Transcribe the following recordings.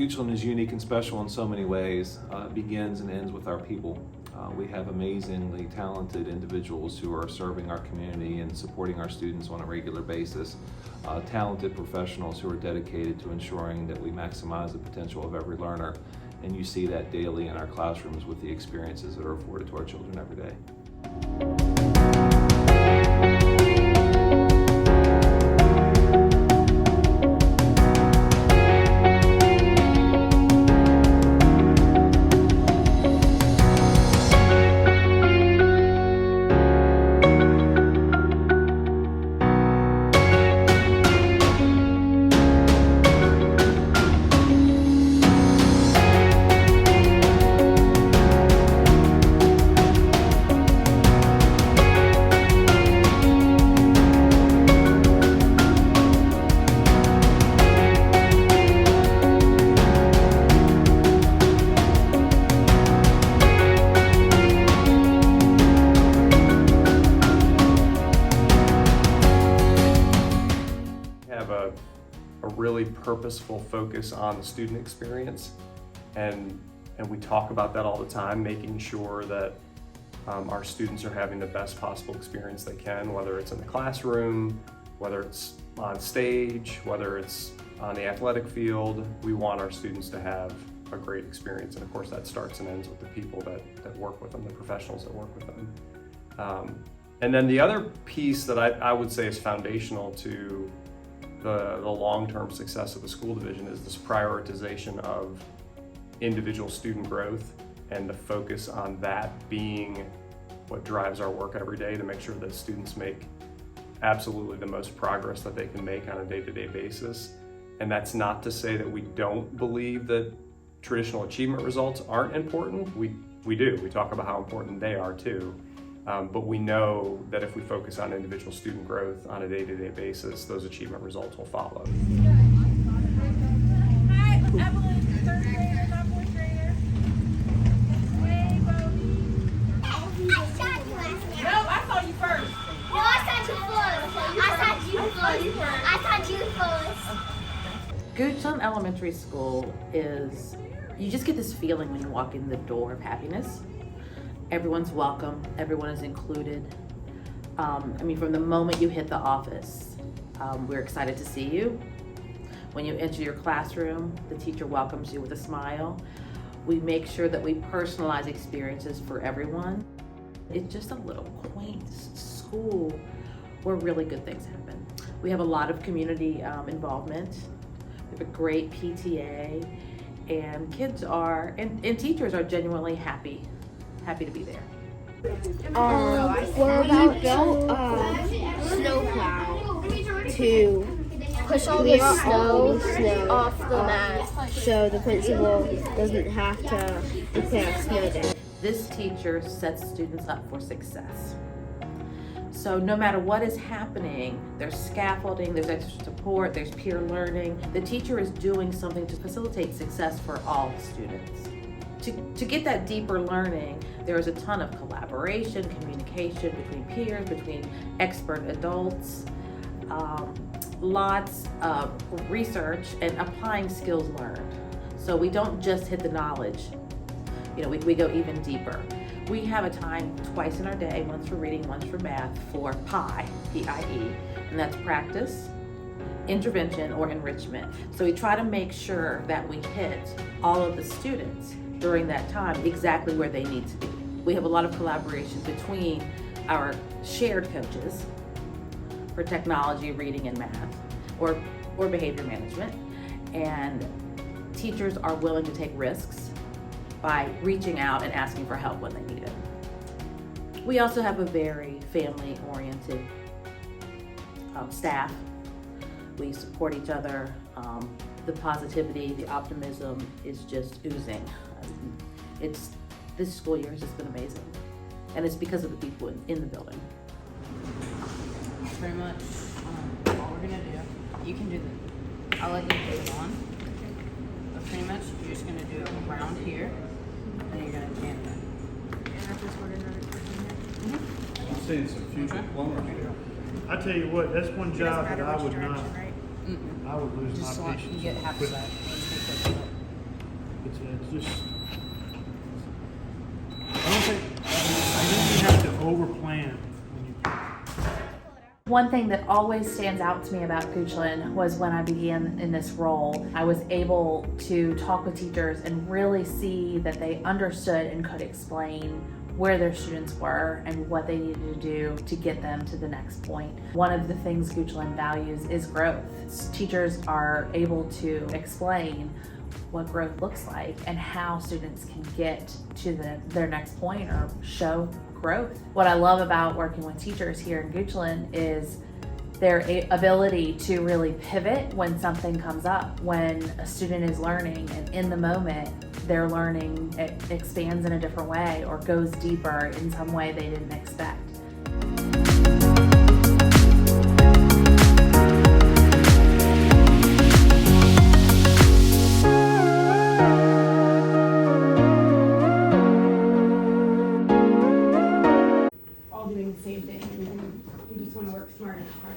Goochland is unique and special in so many ways. It begins and ends with our people. We have amazingly talented individuals who are serving our community and supporting our students on a regular basis. Talented professionals who are dedicated to ensuring that we maximize the potential of every learner. And you see that daily in our classrooms with the experiences that are afforded to our children every day. A really purposeful focus on the student experience, and we talk about that all the time, making sure that our students are having the best possible experience they can, whether it's in the classroom, whether it's on stage, whether it's on the athletic field. We want our students to have a great experience, and of course that starts and ends with the people that work with them, the professionals that work with them. And then the other piece that I would say is foundational to the long-term success of the school division is this prioritization of individual student growth, and the focus on that being what drives our work every day to make sure that students make absolutely the most progress that they can make on a day-to-day basis. And that's not to say that we don't believe that traditional achievement results aren't important. We do. We talk about how important they are too. But we know that if we focus on individual student growth on a day-to-day basis, those achievement results will follow. Hi, Evelyn, third grader, not fourth grader. Hey, Bobby. No, I saw you first. No, I saw you first. Goochland Elementary School is, you just get this feeling when you walk in the door of happiness. Everyone's welcome, everyone is included. From the moment you hit the office, we're excited to see you. When you enter your classroom, the teacher welcomes you with a smile. We make sure that we personalize experiences for everyone. It's just a little quaint school where really good things happen. We have a lot of community involvement. We have a great PTA, and kids are, and teachers are genuinely happy to be there. We're about to build a snowplow to push all the snow off the mat so the principal doesn't have to declare a snow day. This teacher sets students up for success. So no matter what is happening, there's scaffolding, there's extra support, there's peer learning. The teacher is doing something to facilitate success for all students. To get that deeper learning, there is a ton of collaboration, communication between peers, between expert adults, lots of research and applying skills learned. So we don't just hit the knowledge, we go even deeper. We have a time twice in our day, once for reading, once for math, for PIE, P-I-E, and that's practice, intervention, or enrichment. So we try to make sure that we hit all of the students during that time exactly where they need to be. We have a lot of collaboration between our shared coaches for technology, reading, and math, or behavior management, and teachers are willing to take risks by reaching out and asking for help when they need it. We also have a very family-oriented staff. We support each other. The positivity, the optimism is just oozing. This school year has just been amazing. And it's because of the people in the building. That's pretty much all we're gonna do. You can do I'll let you put it on. But pretty much you're just gonna do it around here, and you're gonna jam it. And I just ordered another person here. I'm seeing some future plumbers here. I tell you what, that's one It doesn't job matter that I which would not, direction, right? I would lose Just my like patience. you get half of that. It's just, I think you have to over-plan when you. One thing that always stands out to me about Goochland was when I began in this role, I was able to talk with teachers and really see that they understood and could explain where their students were and what they needed to do to get them to the next point. One of the things Goochland values is growth. Teachers are able to explain what growth looks like and how students can get to their next point or show growth. What I love about working with teachers here in Goochland is their ability to really pivot when something comes up, when a student is learning and in the moment their learning expands in a different way or goes deeper in some way they didn't expect. All doing the same thing, and we just want to work smarter and harder.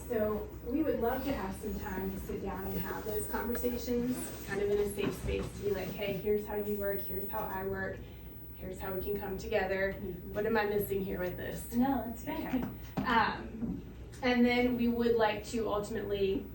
So we would love to have some time to sit down and have those conversations, kind of in a safe space to be like, hey, here's how you work, here's how I work, here's how we can come together. What am I missing here with this? No, that's great. Okay. And then we would like to ultimately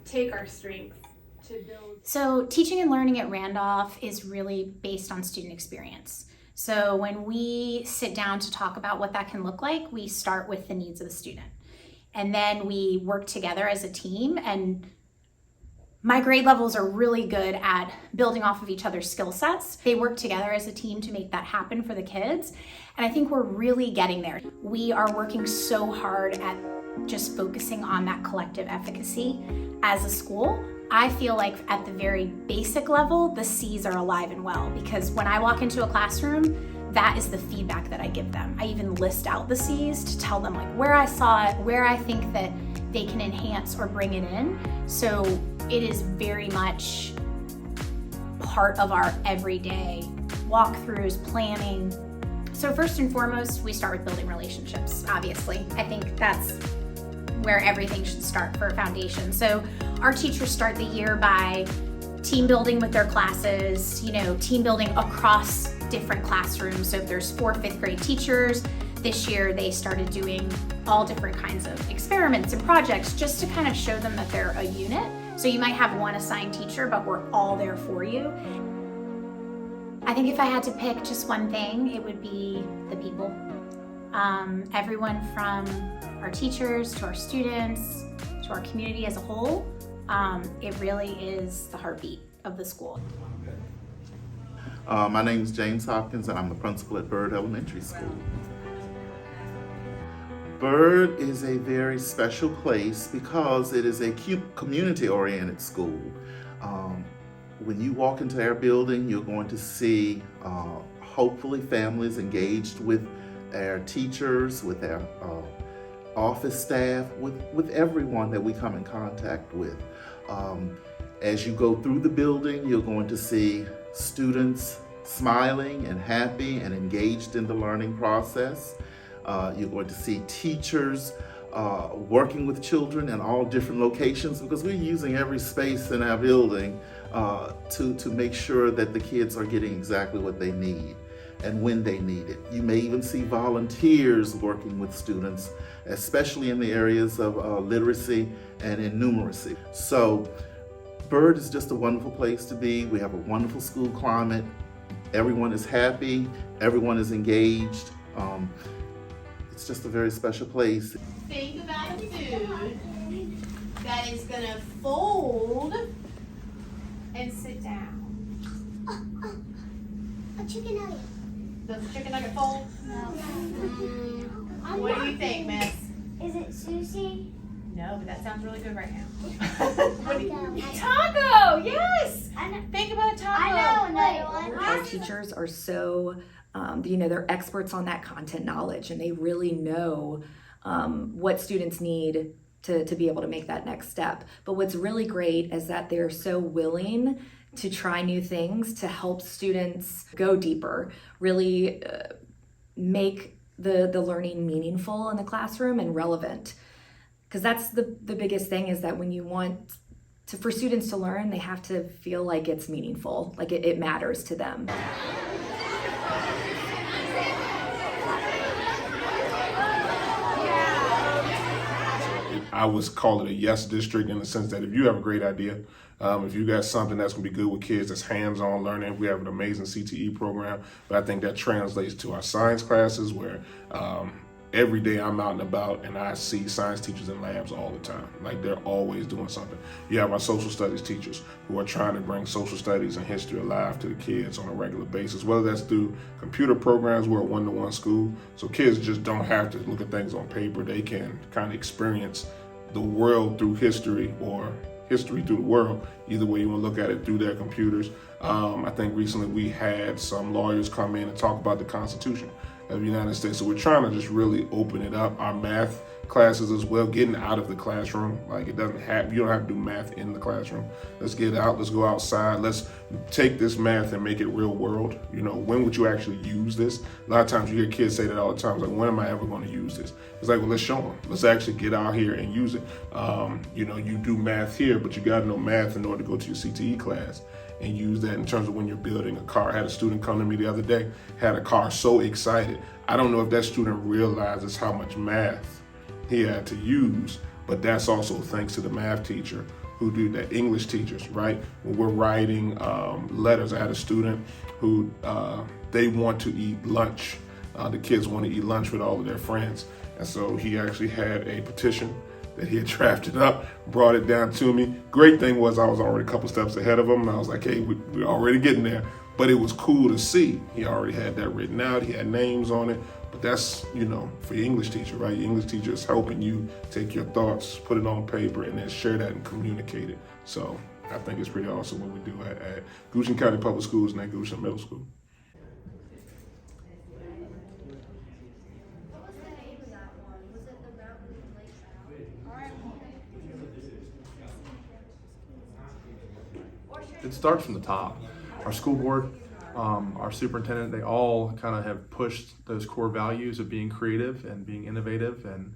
take our strengths to build. So teaching and learning at Randolph is really based on student experience. So when we sit down to talk about what that can look like, we start with the needs of the student. And then we work together as a team, and my grade levels are really good at building off of each other's skill sets. They work together as a team to make that happen for the kids. And I think we're really getting there. We are working so hard at just focusing on that collective efficacy as a school. I feel like at the very basic level, the C's are alive and well, because when I walk into a classroom, that is the feedback that I give them. I even list out the C's to tell them like where I saw it, where I think that they can enhance or bring it in. So it is very much part of our everyday walkthroughs, planning. So first and foremost, we start with building relationships, obviously. I think that's where everything should start for a foundation. So our teachers start the year by team building with their classes, team building across different classrooms. So if there's 4th, 5th grade teachers, this year they started doing all different kinds of experiments and projects just to kind of show them that they're a unit. So you might have one assigned teacher, but we're all there for you. I think if I had to pick just one thing, it would be the people. Everyone from our teachers to our students to our community as a whole, it really is the heartbeat of the school. My name is James Hopkins, and I'm the principal at Byrd Elementary School. Byrd is a very special place because it is a community-oriented school. When you walk into our building, you're going to see hopefully families engaged with our teachers, with our office staff, with everyone that we come in contact with. As you go through the building, you're going to see students smiling and happy and engaged in the learning process. You're going to see teachers working with children in all different locations, because we're using every space in our building to make sure that the kids are getting exactly what they need and when they need it. You may even see volunteers working with students, especially in the areas of literacy and in numeracy. So Byrd is just a wonderful place to be. We have a wonderful school climate. Everyone is happy. Everyone is engaged. It's just a very special place. Think about a food that is gonna fold and sit down. A chicken nugget. Does the chicken nugget fold? No. What do you think, miss? Is it sushi? No, but that sounds really good right now. Taco. Taco, yes! I know. Think about a taco. I know another one. Our teachers are so, they're experts on that content knowledge, and they really know what students need to be able to make that next step. But what's really great is that they're so willing to try new things to help students go deeper, really make the learning meaningful in the classroom and relevant. Because that's the biggest thing, is that when you want for students to learn, they have to feel like it's meaningful, like it matters to them. I would call it a yes district in the sense that if you have a great idea, if you got something that's going to be good with kids, that's hands-on learning, we have an amazing CTE program, but I think that translates to our science classes where every day I'm out and about and I see science teachers in labs all the time. Like they're always doing something. You have our social studies teachers who are trying to bring social studies and history alive to the kids on a regular basis, whether that's through computer programs. We're a one-to-one school, so kids just don't have to look at things on paper. They can kind of experience the world through history or history through the world, either way you want to look at it, through their computers. I think recently we had some lawyers come in and talk about the Constitution of the United States. So we're trying to just really open it up. Our math classes as well, getting out of the classroom. Like you don't have to do math in the classroom. Let's get out, let's go outside. Let's take this math and make it real world. You know, when would you actually use this? A lot of times you hear kids say that all the time. It's like, when am I ever going to use this? It's like, well, let's show them. Let's actually get out here and use it. You know, you do math here, but you got to know math in order to go to your CTE class and use that in terms of when you're building a car. I had a student come to me the other day, had a car, so excited. I don't know if that student realizes how much math he had to use, but that's also thanks to the math teacher who do that, English teachers, right? When we're writing letters, I had a student who, they want to eat lunch. The kids want to eat lunch with all of their friends. And so he actually had a petition that he had drafted up, brought it down to me. Great thing was I was already a couple steps ahead of him. And I was like, hey, we're already getting there. But it was cool to see. He already had that written out. He had names on it. But that's, you know, for your English teacher, right? Your English teacher is helping you take your thoughts, put it on paper, and then share that and communicate it. So I think it's pretty awesome what we do at Goochland County Public Schools and at Goochland Middle School. It starts from the top. Our school board, our superintendent, they all kind of have pushed those core values of being creative and being innovative and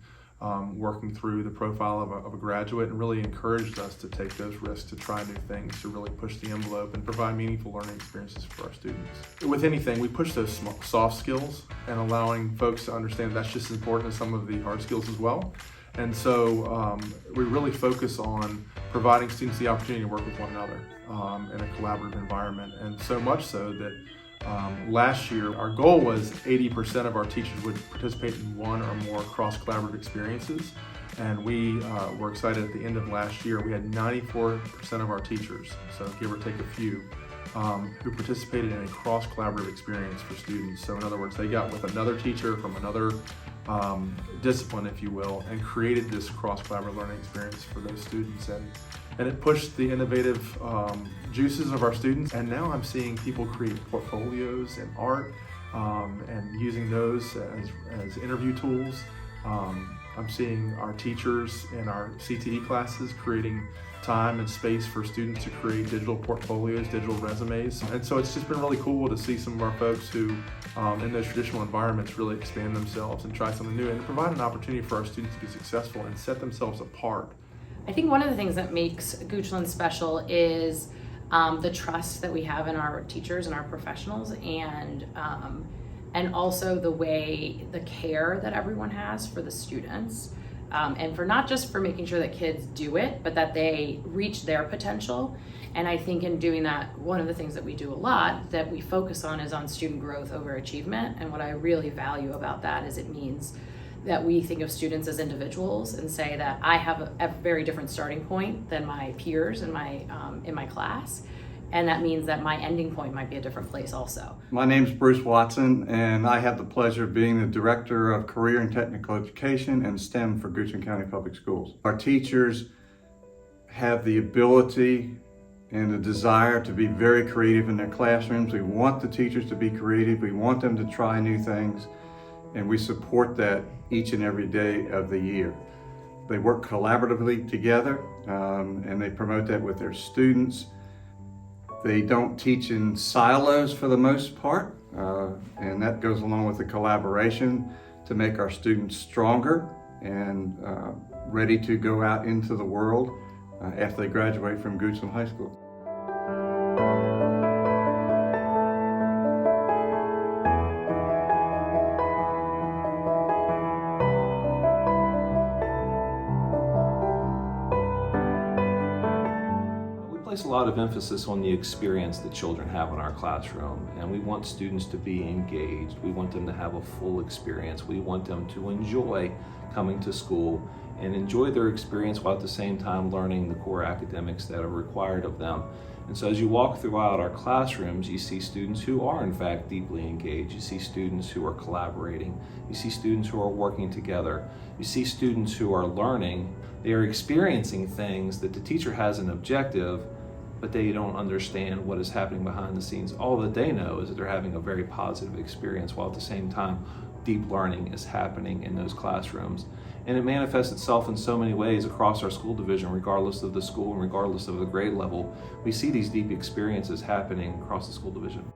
working through the profile of a graduate, and really encouraged us to take those risks, to try new things, to really push the envelope and provide meaningful learning experiences for our students. With anything, we push those soft skills and allowing folks to understand that's just as important as some of the hard skills as well. And so we really focus on providing students the opportunity to work with one another in a collaborative environment. And so much so that last year, our goal was 80% of our teachers would participate in one or more cross-collaborative experiences. And we were excited at the end of last year, we had 94% of our teachers, so give or take a few, who participated in a cross-collaborative experience for students. So in other words, they got with another teacher from another discipline, if you will, and created this cross-collaborative learning experience for those students. And it pushed the innovative juices of our students. And now I'm seeing people create portfolios and art and using those as interview tools. I'm seeing our teachers in our CTE classes creating time and space for students to create digital portfolios, digital resumes. And so it's just been really cool to see some of our folks who in those traditional environments really expand themselves and try something new and provide an opportunity for our students to be successful and set themselves apart. I think one of the things that makes Goochland special is the trust that we have in our teachers and our professionals, and also the care that everyone has for the students, and for not just for making sure that kids do it, but that they reach their potential. And I think in doing that, one of the things that we do a lot that we focus on is on student growth over achievement. And what I really value about that is it means that we think of students as individuals and say that I have a very different starting point than my peers in my class. And that means that my ending point might be a different place also. My name is Bruce Watson, and I have the pleasure of being the Director of Career and Technical Education and STEM for Goochland County Public Schools. Our teachers have the ability and the desire to be very creative in their classrooms. We want the teachers to be creative. We want them to try new things, and we support that each and every day of the year. They work collaboratively together, and they promote that with their students. They don't teach in silos for the most part, and that goes along with the collaboration to make our students stronger and ready to go out into the world after they graduate from Goochland High School. We place a lot of emphasis on the experience that children have in our classroom, and we want students to be engaged. We want them to have a full experience. We want them to enjoy coming to school and enjoy their experience while at the same time learning the core academics that are required of them. And so as you walk throughout our classrooms, you see students who are in fact deeply engaged. You see students who are collaborating. You see students who are working together. You see students who are learning. They are experiencing things that the teacher has an objective, but they don't understand what is happening behind the scenes. All that they know is that they're having a very positive experience, while at the same time, deep learning is happening in those classrooms. And it manifests itself in so many ways across our school division, regardless of the school and regardless of the grade level. We see these deep experiences happening across the school division.